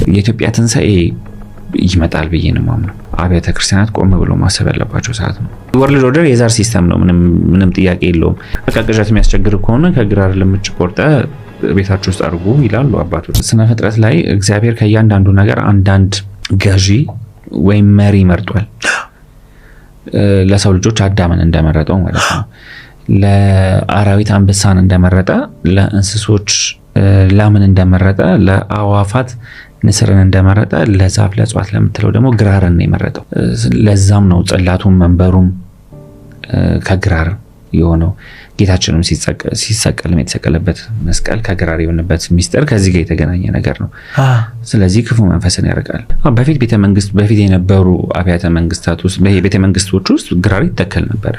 የኢትዮጵያ ትንሣኤ ይመጣል ብዬ ነው የማምነው። አብያተ ክርስቲያናት ቆም ብሎ ማሰብ ያለባቸው ሰዓት ነው። ወርልድ ኦርደር የዛር ሲስተም ነው፣ ምንም ጥያቄ የለውም። በቃ ቅዠት የሚያስቸግር ከሆነ ከግራር ልምጭ ቆርጠ ቤታችሁ ውስጥ አድርጉ ይላሉ አባቶች። ስነ ፍጥረት ላይ እግዚአብሔር ከእያንዳንዱ ነገር አንዳንድ ገዢ ወይም መሪ መርጧል። ለሰው ልጆች አዳምን እንደመረጠው ማለት ነው። ለአራዊት አንበሳን እንደመረጠ፣ ለእንስሶች ላምን እንደመረጠ፣ ለአዋፋት ንስርን እንደመረጠ፣ ለዛፍ ለእጽዋት ለምትለው ደግሞ ግራርን ነው የመረጠው። ለዛም ነው ጽላቱም መንበሩም ከግራር የሆነው። ጌታችንም ሲሰቀል የተሰቀለበት መስቀል ከግራር የሆነበት ሚስጥር ከዚህ ጋር የተገናኘ ነገር ነው። ስለዚህ ክፉ መንፈስን ያርቃል። በፊት የነበሩ አብያተ መንግስታት ውስጥ ቤተ መንግስቶች ውስጥ ግራር ይተከል ነበር።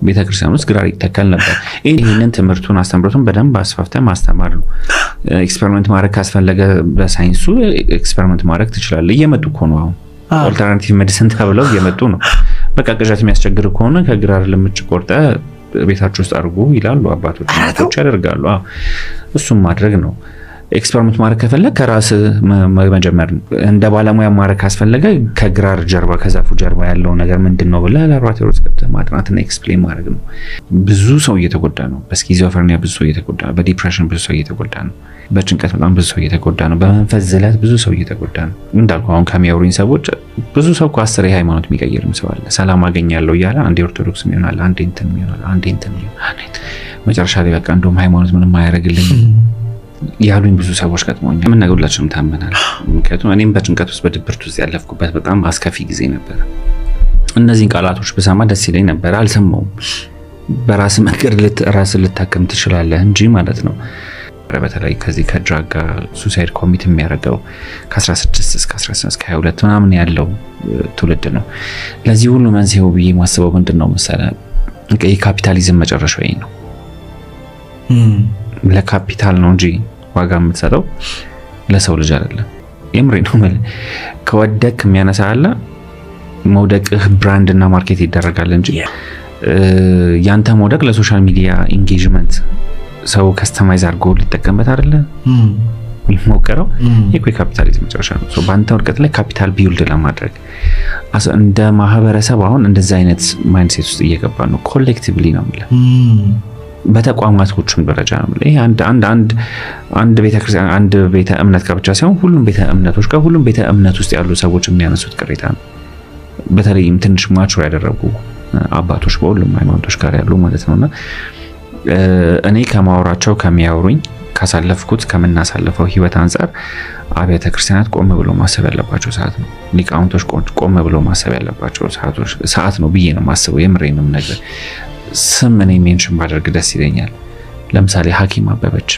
ቤተ ክርስቲያን ውስጥ ግራር ይተከል ነበር። ይህንን ትምህርቱን አስተምሮቱን በደንብ አስፋፍተን ማስተማር ነው። ኤክስፐሪመንት ማድረግ ካስፈለገ በሳይንሱ ኤክስፐሪመንት ማድረግ ትችላለህ። እየመጡ እኮ ነው አሁን ኦልተርናቲቭ ሜዲሲን ተብለው እየመጡ ነው። በቃ ቅዠት የሚያስቸግር ከሆነ ከግራር ልምጭ ቆርጠ ቤታችሁ ውስጥ አድርጉ ይላሉ አባቶች፣ እናቶች ያደርጋሉ። እሱም ማድረግ ነው። ኤክስፐሪመንት ማድረግ ከፈለግ ከራስ መጀመር ነው። እንደ ባለሙያ ማድረግ ካስፈለገ ከግራር ጀርባ ከዛፉ ጀርባ ያለው ነገር ምንድነው ብለህ ላቦራቶሪ ውስጥ ገብተህ ማጥናትና ኤክስፕሌን ማድረግ ነው። ብዙ ሰው እየተጎዳ ነው። በስኪዞፍሬኒያ ብዙ ሰው እየተጎዳ ነው። በዲፕሬሽን ብዙ ሰው እየተጎዳ ነው። በጭንቀት በጣም ብዙ ሰው እየተጎዳ ነው። በመንፈስ ዝለት ብዙ ሰው እየተጎዳ ነው። እንዳልኩ አሁን ከሚያወሩኝ ሰዎች ብዙ ሰው እኮ 10 የሃይማኖት የሚቀይርም ሰው አለ። ሰላም አገኛለሁ እያለ አንዴ ኦርቶዶክስ ይሆናል፣ አንዴ እንትን ይሆናል፣ አንዴ እንትን ይሆናል። መጨረሻ ላይ በቃ እንደውም ሃይማኖት ምንም አያደርግልኝ ያሉኝ ብዙ ሰዎች ገጥሞኛል። ምን ነገር ሁላችንም ታመናል። ምክንያቱም እኔም በጭንቀት ውስጥ በድብርት ውስጥ ያለፍኩበት በጣም አስከፊ ጊዜ ነበር። እነዚህን ቃላቶች ብሰማ ደስ ይለኝ ነበር፣ አልሰማውም። በራስ መንገድ ራስን ልታከም ትችላለህ እንጂ ማለት ነው። በተለይ ከዚህ ከድራግ ጋር ሱሳይድ ኮሚት የሚያደርገው ከ16 እስከ 19 እስከ 22 ምናምን ያለው ትውልድ ነው። ለዚህ ሁሉ መንስኤው ብዬ ማስበው ምንድነው መሰለህ? የካፒታሊዝም መጨረሻው ይሄ ነው። ለካፒታል ነው እንጂ ዋጋ የምትሰጠው ለሰው ልጅ አይደለም። የምሬ ነው ማለት ከወደቅ የሚያነሳ አለ። መውደቅህ ብራንድ እና ማርኬት ይደረጋል እንጂ ያንተ መውደቅ ለሶሻል ሚዲያ ኢንጌጅመንት ሰው ከስተማይዝ አድርጎ ሊጠቀምበት አይደለ የሚሞከረው። ይሄ ካፒታሊዝም መጨረሻ ነው። ሶ ባንተ ወርቀት ላይ ካፒታል ቢውልድ ለማድረግ እንደ ማህበረሰብ አሁን እንደዛ አይነት ማይንድሴት ውስጥ እየገባ ነው። ኮሌክቲቭሊ ነው ማለት በተቋማቶችም ደረጃ ነው ማለት። ይሄ አንድ ቤተክርስቲያን አንድ ቤተ እምነት ጋር ብቻ ሳይሆን ሁሉም ቤተ እምነቶች ጋር ሁሉም ቤተ እምነት ውስጥ ያሉ ሰዎች የሚያነሱት ቅሬታ ነው። በተለይም ትንሽ ማቹር ያደረጉ አባቶች በሁሉም ሃይማኖቶች ጋር ያሉ ማለት ነውና እኔ ከማወራቸው ከሚያወሩኝ ካሳለፍኩት ከምናሳልፈው ህይወት አንፃር አብያተ ክርስቲያናት ቆም ብሎ ማሰብ ያለባቸው ሰዓት ነው። ሊቃውንቶች ቆም ብሎ ማሰብ ያለባቸው ሰዓት ነው ብዬ ነው ማስበው። የምሬንም ነገር ስም እኔ ሜንሽን ባደርግ ደስ ይለኛል። ለምሳሌ ሐኪም አበበች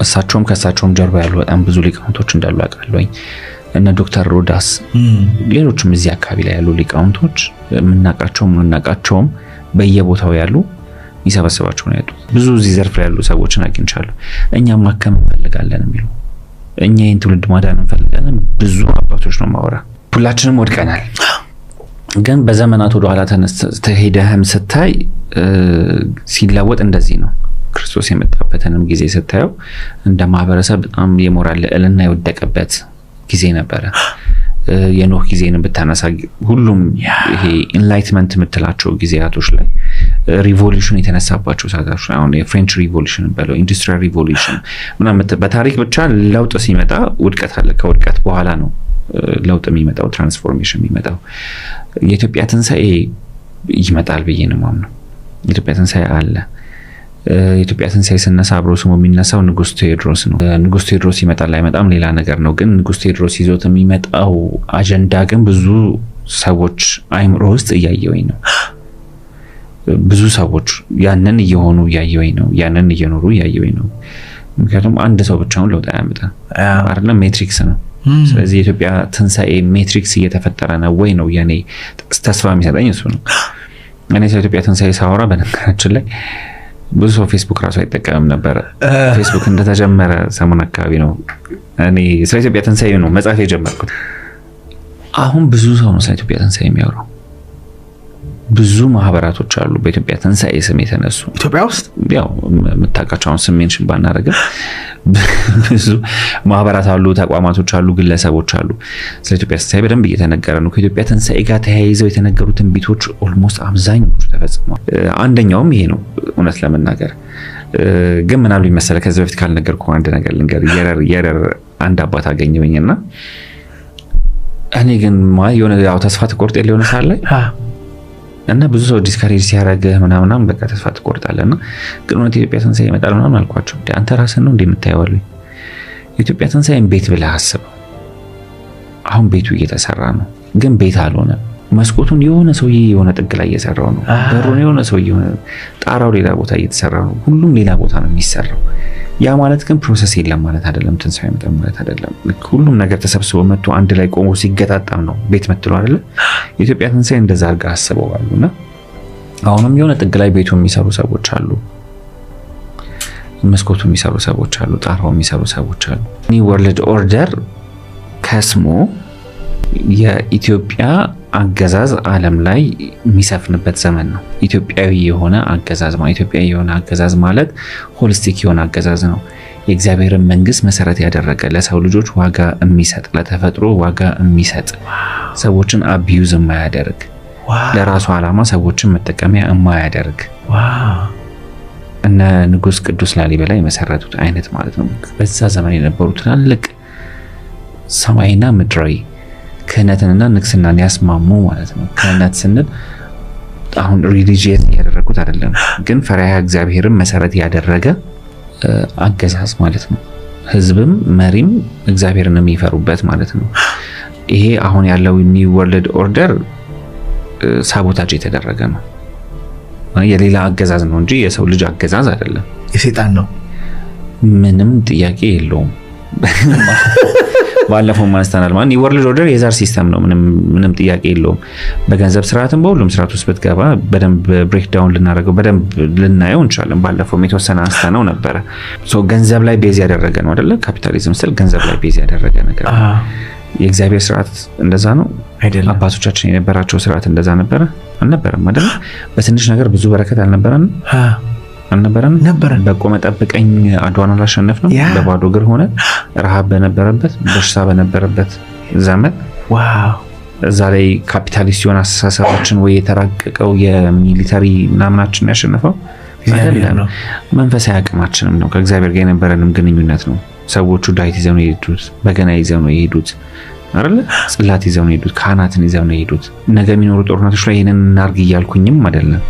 እሳቸውም ከእሳቸውም ጀርባ ያሉ በጣም ብዙ ሊቃውንቶች እንዳሉ አውቃለሁኝ። እነ ዶክተር ሮዳስ ሌሎችም እዚህ አካባቢ ላይ ያሉ ሊቃውንቶች የምናውቃቸውም በየቦታው ያሉ ይሰበሰባቸው ነው ያሉት። ብዙ እዚህ ዘርፍ ላይ ያሉ ሰዎችን አግኝቻለሁ። እኛም ማከም እንፈልጋለን የሚሉ እኛ ይህን ትውልድ ማዳን እንፈልጋለን ብዙ አባቶች ነው ማወራ። ሁላችንም ወድቀናል። ግን በዘመናት ወደ ኋላ ተሄደህም ስታይ ሲለወጥ እንደዚህ ነው። ክርስቶስ የመጣበትንም ጊዜ ስታየው እንደ ማህበረሰብ በጣም የሞራል ልዕልና የወደቀበት ጊዜ ነበረ። የኖህ ጊዜን ብታነሳ ሁሉም ይሄ ኢንላይትመንት የምትላቸው ጊዜያቶች ላይ ሪቮሉሽን የተነሳባቸው ሰዓቶች ላይ አሁን የፍሬንች ሪቮሉሽን በለው ኢንዱስትሪያል ሪቮሉሽን ምናምን በታሪክ ብቻ ለውጥ ሲመጣ ውድቀት አለ። ከውድቀት በኋላ ነው ለውጥ የሚመጣው፣ ትራንስፎርሜሽን የሚመጣው። የኢትዮጵያ ትንሣኤ ይመጣል ብዬ ነው የማምነው። የኢትዮጵያ ትንሣኤ አለ። የኢትዮጵያ ትንሣኤ ሲነሳ አብሮ ስሙ የሚነሳው ንጉስ ቴዎድሮስ ነው። ንጉስ ቴዎድሮስ ይመጣል አይመጣም ሌላ ነገር ነው። ግን ንጉስ ቴዎድሮስ ይዞት የሚመጣው አጀንዳ ግን ብዙ ሰዎች አይምሮ ውስጥ እያየውኝ ነው። ብዙ ሰዎች ያንን እየሆኑ እያየውኝ ነው። ያንን እየኖሩ እያየውኝ ነው። ምክንያቱም አንድ ሰው ብቻውን ለውጥ አያመጣም አይደለም፣ ሜትሪክስ ነው። ስለዚህ የኢትዮጵያ ትንሣኤ ሜትሪክስ እየተፈጠረ ነው ወይ ነው የኔ ተስፋ የሚሰጠኝ እሱ ነው። እኔ ስለ ኢትዮጵያ ትንሣኤ ሳወራ በነገራችን ላይ ብዙ ሰው ፌስቡክ ራሱ አይጠቀምም ነበር። ፌስቡክ እንደተጀመረ ሰሞን አካባቢ ነው እኔ ስለ ኢትዮጵያ ትንሣኤ ነው መጻፍ የጀመርኩት። አሁን ብዙ ሰው ነው ስለ ኢትዮጵያ ትንሣኤ የሚያወራው። ብዙ ማህበራቶች አሉ በኢትዮጵያ ትንሳኤ ስም የተነሱ ኢትዮጵያ ውስጥ ያው መታቃቻውን ስም ሜንሽን ባናረገ ብዙ ማህበራት አሉ ተቋማቶች አሉ ግለሰቦች አሉ ስለ ኢትዮጵያ ትንሳኤ በደንብ እየተነገረ ነው ከኢትዮጵያ ትንሳኤ ጋር ተያይዘው የተነገሩ ትንቢቶች ኦልሞስት አብዛኞቹ ተፈጽመዋል አንደኛውም ይሄ ነው እውነት ለመናገር ግን ምን አሉ ይመስላል ከዚህ በፊት ካልነገርኩ አንድ ነገር ልንገር የረር አንድ አባት አገኘውኝና እኔ ግን የሆነ ያው ተስፋ ተቆርጥ የሆነ ሳለ ላይ እና ብዙ ሰው ዲስካሬጅ ሲያረገ ምናምን በቃ ተስፋ ተቆርጣለና ግን ወደ ኢትዮጵያ ትንሳኤ ይመጣል ምናምን አልኳቸው አንተ ራስህ ነው እንደምታየው ኢትዮጵያ ትንሳኤን ቤት ብለህ አስበው አሁን ቤቱ እየተሰራ ነው ግን ቤት አልሆነ መስኮቱን የሆነ ሰው የሆነ ጥግ ላይ እየሰራው ነው በሩን የሆነ ሰው የሆነ ጣራው ሌላ ቦታ እየተሰራ ነው ሁሉም ሌላ ቦታ ነው የሚሰራው ያ ማለት ግን ፕሮሰስ የለም ማለት አይደለም ትንሳኤ ይመጣል ማለት አይደለም ሁሉም ነገር ተሰብስቦ መጥቶ አንድ ላይ ቆሞ ሲገጣጣም ነው ቤት መጥቶ አይደለ ኢትዮጵያ ትንሳኤ እንደዛ አድርጋ አስበዋልና አሁንም የሆነ ጥግ ላይ ቤቱ የሚሰሩ ሰዎች አሉ መስኮቱ የሚሰሩ ሰዎች አሉ ጣራው የሚሰሩ ሰዎች አሉ ኒው ወርልድ ኦርደር ከስሞ የኢትዮጵያ አገዛዝ ዓለም ላይ የሚሰፍንበት ዘመን ነው ኢትዮጵያዊ የሆነ አገዛዝ ማለት ሆሊስቲክ የሆነ አገዛዝ ነው የእግዚአብሔርን መንግስት መሰረት ያደረገ ለሰው ልጆች ዋጋ የሚሰጥ ለተፈጥሮ ዋጋ የሚሰጥ ሰዎችን አቢዩዝ የማያደርግ ለራሱ ዓላማ ሰዎችን መጠቀሚያ የማያደርግ እነ ንጉስ ቅዱስ ላሊበላ የመሰረቱት አይነት ማለት ነው በዛ ዘመን የነበሩ ትላልቅ ሰማይና ምድራዊ ክህነትንና ንግስናን ያስማሙ ማለት ነው ክህነት ስንል አሁን ሪሊጂየስ ያደረጉት አይደለም ግን ፈሪሃ እግዚአብሔርን መሰረት ያደረገ አገዛዝ ማለት ነው ህዝብም መሪም እግዚአብሔርን የሚፈሩበት ማለት ነው ይሄ አሁን ያለው ኒው ወርልድ ኦርደር ሳቦታጅ የተደረገ ነው የሌላ አገዛዝ ነው እንጂ የሰው ልጅ አገዛዝ አይደለም የሰይጣን ነው ምንም ጥያቄ የለውም ባለፈው ማስተናል ማን የወርልድ ኦርደር የዛር ሲስተም ነው ምንም ጥያቄ የለውም በገንዘብ ስርዓትም በሁሉም ስርዓት ውስጥ በትገባ በደንብ ብሬክ ዳውን ልናደርገው በደንብ ልናየው እንችላለን ባለፈው የተወሰነ አንስተነው ነበር ገንዘብ ላይ ቤዝ ያደረገ ነው አይደለ ካፒታሊዝም ስል ገንዘብ ላይ ቤዝ ያደረገ ነገር የእግዚአብሔር ስርዓት እንደዛ ነው አይደለም አባቶቻችን የነበራቸው ስርዓት እንደዛ ነበር አልነበረም አይደል በትንሽ ነገር ብዙ በረከት አልነበረም በቆመ ጠብቀኝ አድዋን አላሸነፍ ነው በባዶ እግር ሆነ ረሃብ በነበረበት በሽታ በነበረበት ዘመን ዋው እዛ ላይ ካፒታሊስት የሆነ አስተሳሰባችን ወይ የተራቀቀው የሚሊታሪ ምናምናችን ያሸነፈው አይደለም መንፈሳዊ አቅማችንም ነው ከእግዚአብሔር ጋር የነበረንም ግንኙነት ነው ሰዎቹ ዳዊት ይዘው ነው የሄዱት በገና ይዘው ነው የሄዱት አይደል ጽላት ይዘው ነው የሄዱት ካህናትን ይዘው ነው የሄዱት ነገ የሚኖሩ ጦርነቶች ላይ ይሄንን እናርግ ይያልኩኝም አይደለም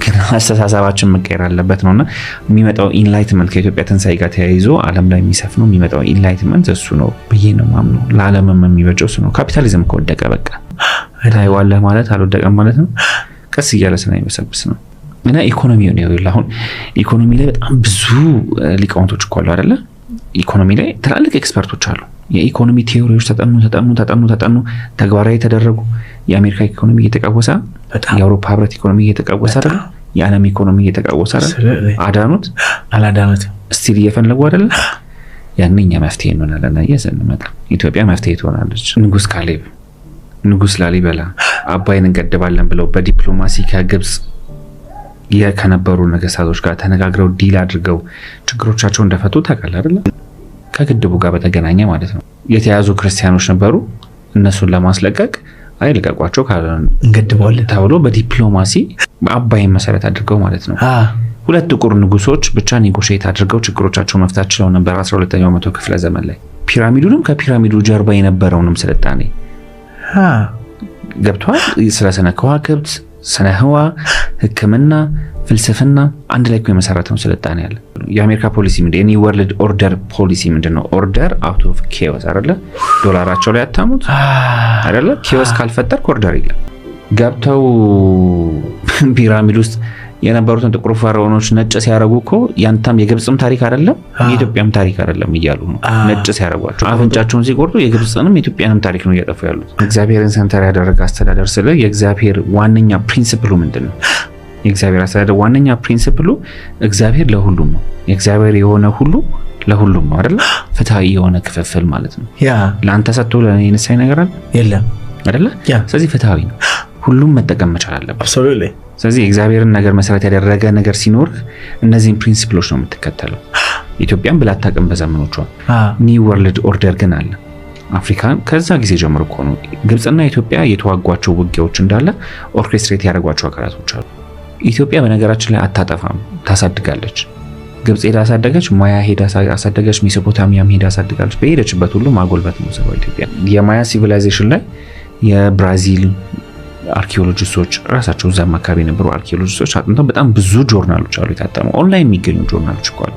ግን አስተሳሰባችን መቀየር አለበት ነውና የሚመጣው ኢንላይትመንት ከኢትዮጵያ ትንሳኤ ጋር ተያይዞ ዓለም ላይ የሚሰፍነው የሚመጣው ኢንላይትመንት እሱ ነው ብዬ ነው ማምነው ለዓለምም የሚበጀው እሱ ነው ካፒታሊዝም ከወደቀ በቃ ታይዋለህ ማለት አልወደቀም ማለት ነው ቀስ እያለ ስለሚበሰብስ ነው እና ኢኮኖሚው ነው ይላል አሁን ኢኮኖሚ ላይ በጣም ብዙ ሊቃውንቶች እኮ አሉ አይደለ ኢኮኖሚ ላይ ትላልቅ ኤክስፐርቶች አሉ የኢኮኖሚ ቲዮሪዎች ተጠኑ ተግባራዊ ተደረጉ የአሜሪካ ኢኮኖሚ እየተቃወሰ የአውሮፓ ህብረት ኢኮኖሚ እየተቃወሰ አይደል የዓለም ኢኮኖሚ እየተቃወሰ አይደል አላዳኑት ስቲል እየፈለጉ አይደል ያንኛ መፍትሄ እንሆናለን እየዘንመጣ ኢትዮጵያ መፍትሄ ትሆናለች ንጉስ ካሌብ ንጉስ ላሊበላ አባይን እንገድባለን ብለው በዲፕሎማሲ ከግብጽ የከነበሩ ነገስታቶች ጋር ተነጋግረው ዲል አድርገው ችግሮቻቸው እንደፈቱ ታውቃለህ አይደል ከግድቡ ጋር በተገናኘ ማለት ነው የተያዙ ክርስቲያኖች ነበሩ እነሱን ለማስለቀቅ አይልቀቋቸው ካለን እንገድባለን ተብሎ በዲፕሎማሲ አባይን መሰረት አድርገው ማለት ነው ሁለት ጥቁር ንጉሶች ብቻ ኔጎሺዬት አድርገው ችግሮቻቸው መፍታት ችለው ነበር 12ኛው መቶ ክፍለ ዘመን ላይ ፒራሚዱንም ከፒራሚዱ ጀርባ የነበረውንም ስልጣኔ ገብቷል ስለ ስነ ከዋክብት ስነ ህዋ ህክምና ፍልስፍና አንድ ላይ የመሰረተው ስልጣኔ ያለ የአሜሪካ ፖሊሲ ምንድነው ኒው ወርልድ ኦርደር ፖሊሲ ምንድነው ኦርደር አውት ኦፍ ኬኦስ አይደለ ዶላራቸው ላይ አታሙት አይደለ ኬኦስ ካልፈጠር ኦርደር የለም ገብተው ፒራሚድ ውስጥ የነበሩትን ጥቁር ፈርዖኖች ነጭ ሲያረጉኮ ያንተም የግብጽም ታሪክ አይደለም የኢትዮጵያም ታሪክ አይደለም ይያሉ ነው ነጭ ሲያረጓቸው አፍንጫቸውን ሲቆርጡ የግብጽንም የኢትዮጵያንም ታሪክ ነው ያጠፉ ያሉት እግዚአብሔርን ሰንተር ያደረገ አስተዳደር ስለ የእግዚአብሔር ዋነኛ ፕሪንሲፕሉ ምንድነው የእግዚአብሔር አስተዳደር ዋነኛ ፕሪንሲፕሉ እግዚአብሔር ለሁሉም ነው የእግዚአብሔር የሆነ ሁሉ ለሁሉም ነው አይደል ፍትሃዊ የሆነ ክፍፍል ማለት ነው ያ ለአንተ ሰጥቶ ለኔ ነሳይ ነገር አለ የለም አይደል ስለዚህ ፍትሃዊ ነው ሁሉም መጠቀም መቻል አለበት። አብሶሉትሊ። ስለዚህ እግዚአብሔርን ነገር መሰረት ያደረገ ነገር ሲኖር እነዚህን ፕሪንሲፕሎች ነው የምትከተለው። ኢትዮጵያን ብላ አታውቅም በዘመኖቿ። ኒው ወርልድ ኦርደር ግን አለ። አፍሪካን ከዛ ጊዜ ጀምሮ እኮ ነው ግብጽና ኢትዮጵያ የተዋጓቸው ውጊያዎች እንዳለ ኦርኬስትሬት ያደረጓቸው አካላቶች አሉ። ኢትዮጵያ በነገራችን ላይ አታጠፋም፣ ታሳድጋለች። ግብጽ ሄዳ አሳደገች፣ ማያ ሄዳ አሳደገች፣ ሜሶፖታሚያም ሄዳ አሳድጋለች። በሄደችበት ሁሉ ማጎልበት ነው ሰው ኢትዮጵያ። የማያ ሲቪላይዜሽን ላይ የብራዚል አርኪኦሎጂስቶች ራሳቸው እዛም አካባቢ የነበሩ አርኪኦሎጂስቶች አጥንተው በጣም ብዙ ጆርናሎች አሉ የታተሙ ኦንላይን የሚገኙ ጆርናሎች እኮ አሉ።